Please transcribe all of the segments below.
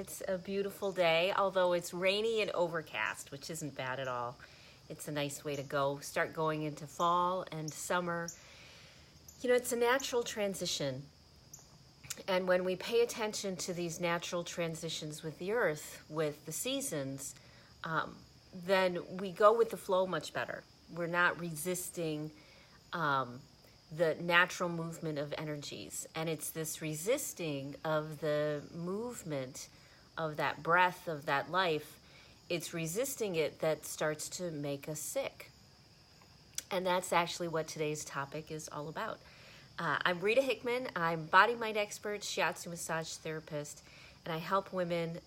It's a beautiful day, although it's rainy and overcast, which isn't bad at all. It's a nice way to start going into fall and summer. You know, it's a natural transition. And when we pay attention to these natural transitions with the earth, with the seasons, then we go with the flow much better. We're not resisting the natural movement of energies. And it's this resisting of the movement of that breath, of that life, it's resisting it that starts to make us sick. And that's actually what today's topic is all about. I'm Rita Hickman. I'm body-mind expert, shiatsu massage therapist, and I help women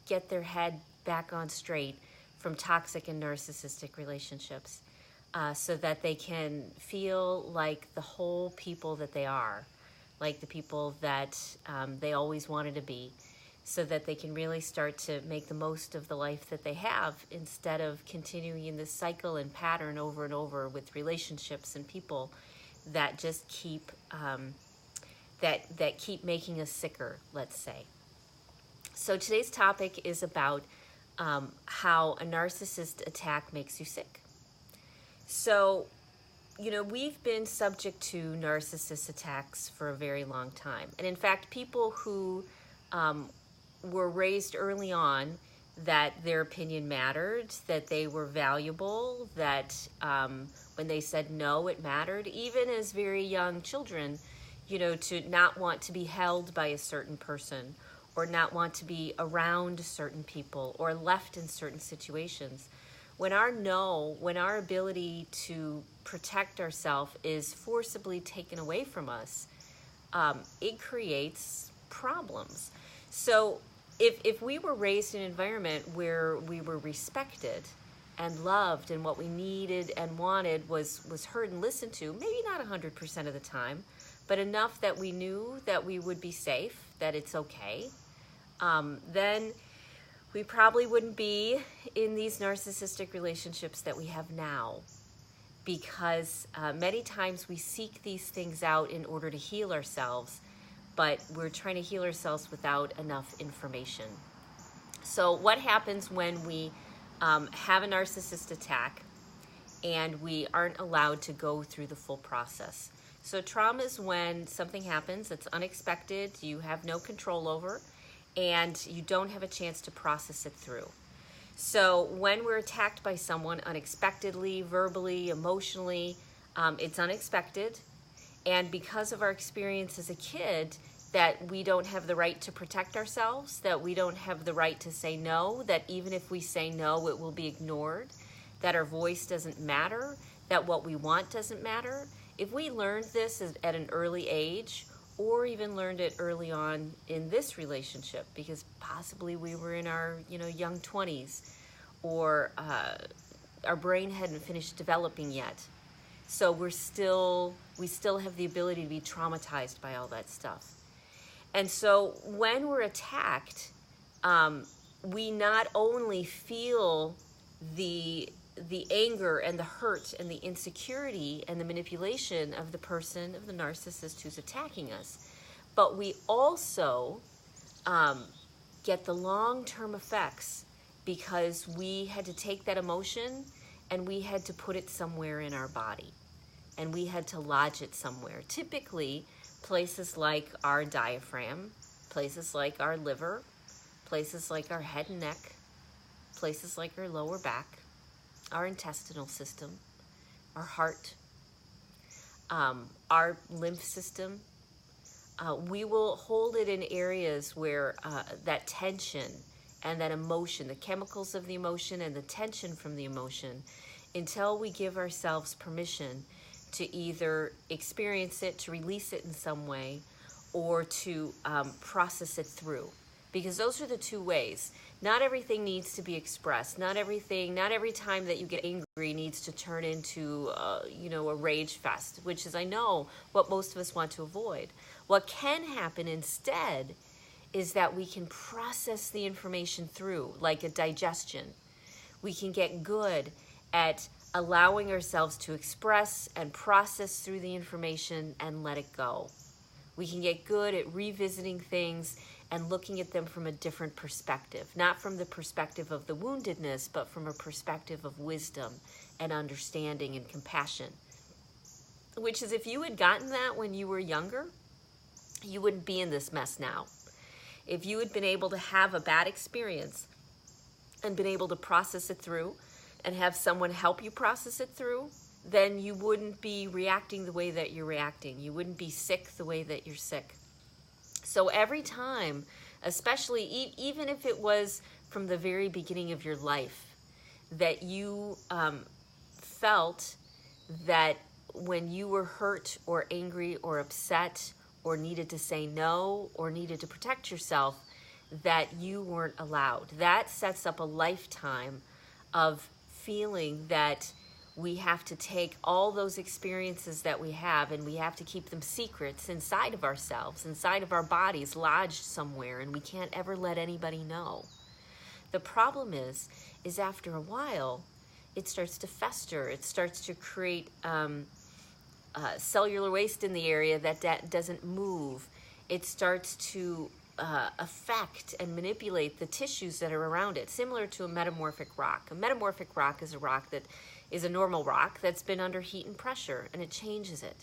get their head back on straight from toxic and narcissistic relationships so that they can feel like the whole people that they are, like the people that they always wanted to be, so that they can really start to make the most of the life that they have instead of continuing in this cycle and pattern over and over with relationships and people that just keep that keep making us sicker, let's say. So today's topic is about how a narcissist attack makes you sick. So, you know, we've been subject to narcissist attacks for a very long time. And in fact, people who were raised early on that their opinion mattered, that they were valuable, that when they said no, it mattered, even as very young children, you know, to not want to be held by a certain person or not want to be around certain people or left in certain situations. When our ability to protect ourselves is forcibly taken away from us, it creates problems. So if we were raised in an environment where we were respected and loved and what we needed and wanted was heard and listened to, maybe not 100% of the time, but enough that we knew that we would be safe, that it's okay, then we probably wouldn't be in these narcissistic relationships that we have now, because many times we seek these things out in order to heal ourselves, but we're trying to heal ourselves without enough information. So what happens when we have a narcissist attack and we aren't allowed to go through the full process? So trauma is when something happens that's unexpected, you have no control over, and you don't have a chance to process it through. So when we're attacked by someone unexpectedly, verbally, emotionally, it's unexpected. And because of our experience as a kid, that we don't have the right to protect ourselves, that we don't have the right to say no, that even if we say no, it will be ignored, that our voice doesn't matter, that what we want doesn't matter. If we learned this at an early age, or even learned it early on in this relationship, because possibly we were in our young 20s, or our brain hadn't finished developing yet. So we still have the ability to be traumatized by all that stuff. And so when we're attacked, we not only feel the anger and the hurt and the insecurity and the manipulation of the person, of the narcissist who's attacking us, but we also get the long-term effects, because we had to take that emotion and we had to put it somewhere in our body, and we had to lodge it somewhere. Typically, places like our diaphragm, places like our liver, places like our head and neck, places like our lower back, our intestinal system, our heart, our lymph system. We will hold it in areas where that tension and that emotion, the chemicals of the emotion and the tension from the emotion, until we give ourselves permission to either experience it, to release it in some way, or to process it through. Because those are the two ways. Not everything needs to be expressed. Not every time that you get angry needs to turn into a rage fest, which is, I know, what most of us want to avoid. What can happen instead is that we can process the information through, like a digestion. We can get good at allowing ourselves to express and process through the information and let it go. We can get good at revisiting things and looking at them from a different perspective, not from the perspective of the woundedness, but from a perspective of wisdom and understanding and compassion. Which is, if you had gotten that when you were younger, you wouldn't be in this mess now. If you had been able to have a bad experience and been able to process it through and have someone help you process it through, then you wouldn't be reacting the way that you're reacting. You wouldn't be sick the way that you're sick. So every time, especially even if it was from the very beginning of your life, that you felt that when you were hurt or angry or upset or needed to say no or needed to protect yourself, that you weren't allowed. That sets up a lifetime of feeling that we have to take all those experiences that we have and we have to keep them secrets inside of ourselves, inside of our bodies, lodged somewhere, and we can't ever let anybody know. The problem is after a while, it starts to fester. It starts to create cellular waste in the area that doesn't move. It starts to affect and manipulate the tissues that are around it, similar to a metamorphic rock. A metamorphic rock is a rock that is a normal rock that's been under heat and pressure, and it changes it.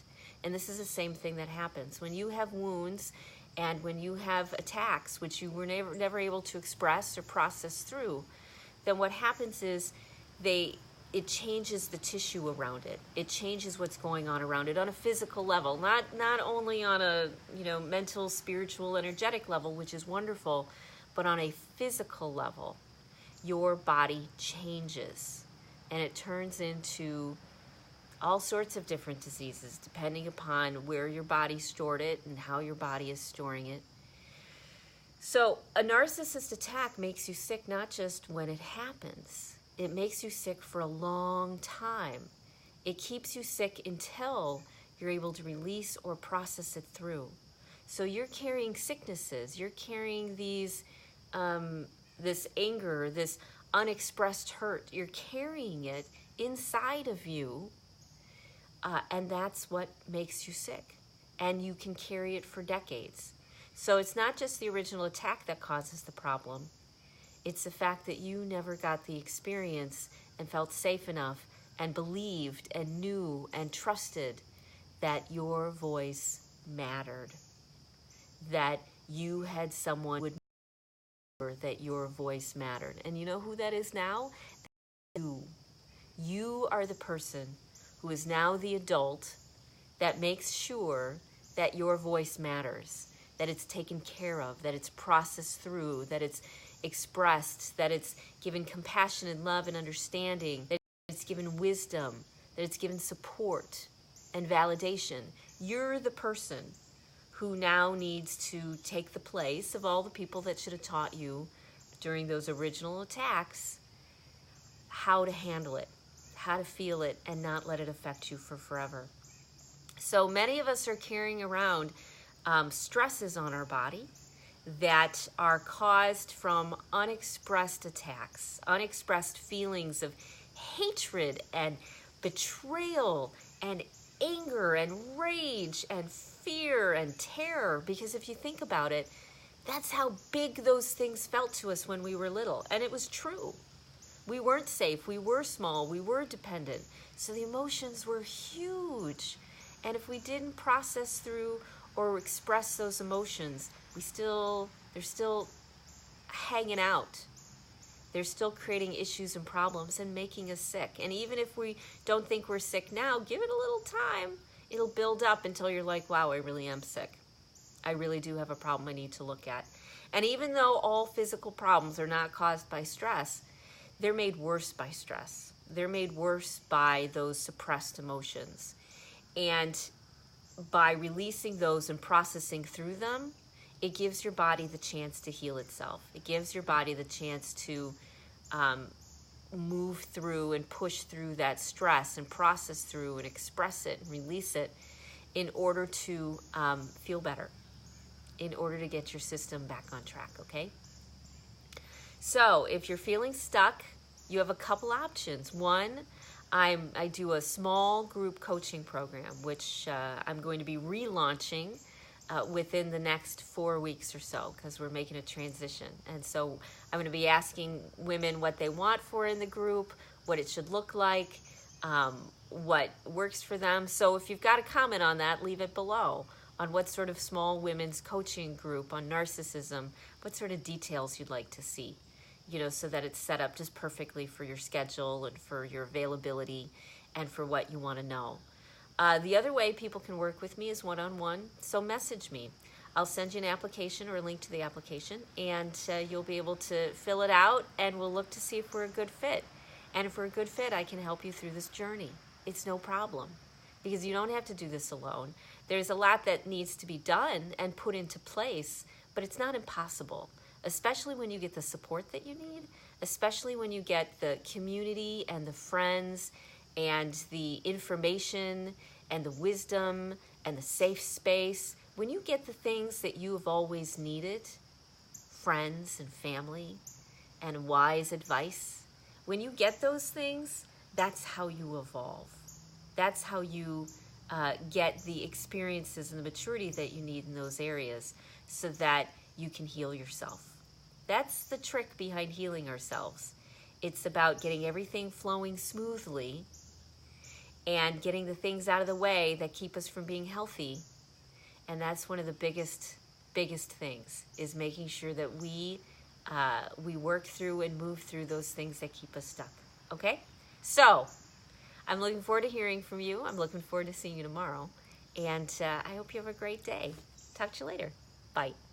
And this is the same thing that happens. When you have wounds and when you have attacks, which you were never able to express or process through, then what happens is it changes the tissue around it. It changes what's going on around it on a physical level, not only on a mental, spiritual, energetic level, which is wonderful, but on a physical level. Your body changes, and it turns into all sorts of different diseases, depending upon where your body stored it and how your body is storing it. So a narcissist attack makes you sick not just when it happens. It makes you sick for a long time. It keeps you sick until you're able to release or process it through. So you're carrying sicknesses. You're carrying these, this anger, this unexpressed hurt. You're carrying it inside of you, and that's what makes you sick. And you can carry it for decades. So it's not just the original attack that causes the problem. It's the fact that you never got the experience and felt safe enough and believed and knew and trusted that your voice mattered, that you had someone who would remember that your voice mattered. And you know who that is now? You. You are the person who is now the adult that makes sure that your voice matters, that it's taken care of, that it's processed through, that it's expressed, that it's given compassion and love and understanding, that it's given wisdom, that it's given support and validation. You're the person who now needs to take the place of all the people that should have taught you during those original attacks how to handle it, how to feel it, and not let it affect you for forever. So many of us are carrying around stresses on our body that are caused from unexpressed attacks, unexpressed feelings of hatred and betrayal and anger and rage and fear and terror. Because if you think about it, that's how big those things felt to us when we were little. And it was true. We weren't safe, we were small, we were dependent. So the emotions were huge. And if we didn't process through or express those emotions, they're still hanging out. They're still creating issues and problems and making us sick. And even if we don't think we're sick now, give it a little time. It'll build up until you're like, wow, I really am sick. I really do have a problem I need to look at. And even though all physical problems are not caused by stress, they're made worse by stress. They're made worse by those suppressed emotions. And by releasing those and processing through them, it gives your body the chance to heal itself. It gives your body the chance to move through and push through that stress and process through and express it and release it in order to feel better, in order to get your system back on track, okay? So if you're feeling stuck, you have a couple options. One, I do a small group coaching program, which I'm going to be relaunching within the next 4 weeks or so, because we're making a transition. And so I'm going to be asking women what they want for in the group, what it should look like, what works for them. So if you've got a comment on that, leave it below, on what sort of small women's coaching group on narcissism, what sort of details you'd like to see, so that it's set up just perfectly for your schedule and for your availability and for what you want to know. The other way people can work with me is one-on-one, so message me. I'll send you an application or a link to the application, and you'll be able to fill it out, and we'll look to see if we're a good fit. And if we're a good fit, I can help you through this journey. It's no problem, because you don't have to do this alone. There's a lot that needs to be done and put into place, but it's not impossible, especially when you get the support that you need, especially when you get the community and the friends and the information and the wisdom and the safe space. When you get the things that you have always needed, friends and family and wise advice, when you get those things, that's how you evolve. That's how you get the experiences and the maturity that you need in those areas so that you can heal yourself. That's the trick behind healing ourselves. It's about getting everything flowing smoothly and getting the things out of the way that keep us from being healthy. And that's one of the biggest things, is making sure that we work through and move through those things that keep us stuck. Okay? So, I'm looking forward to hearing from you. I'm looking forward to seeing you tomorrow. And I hope you have a great day. Talk to you later. Bye.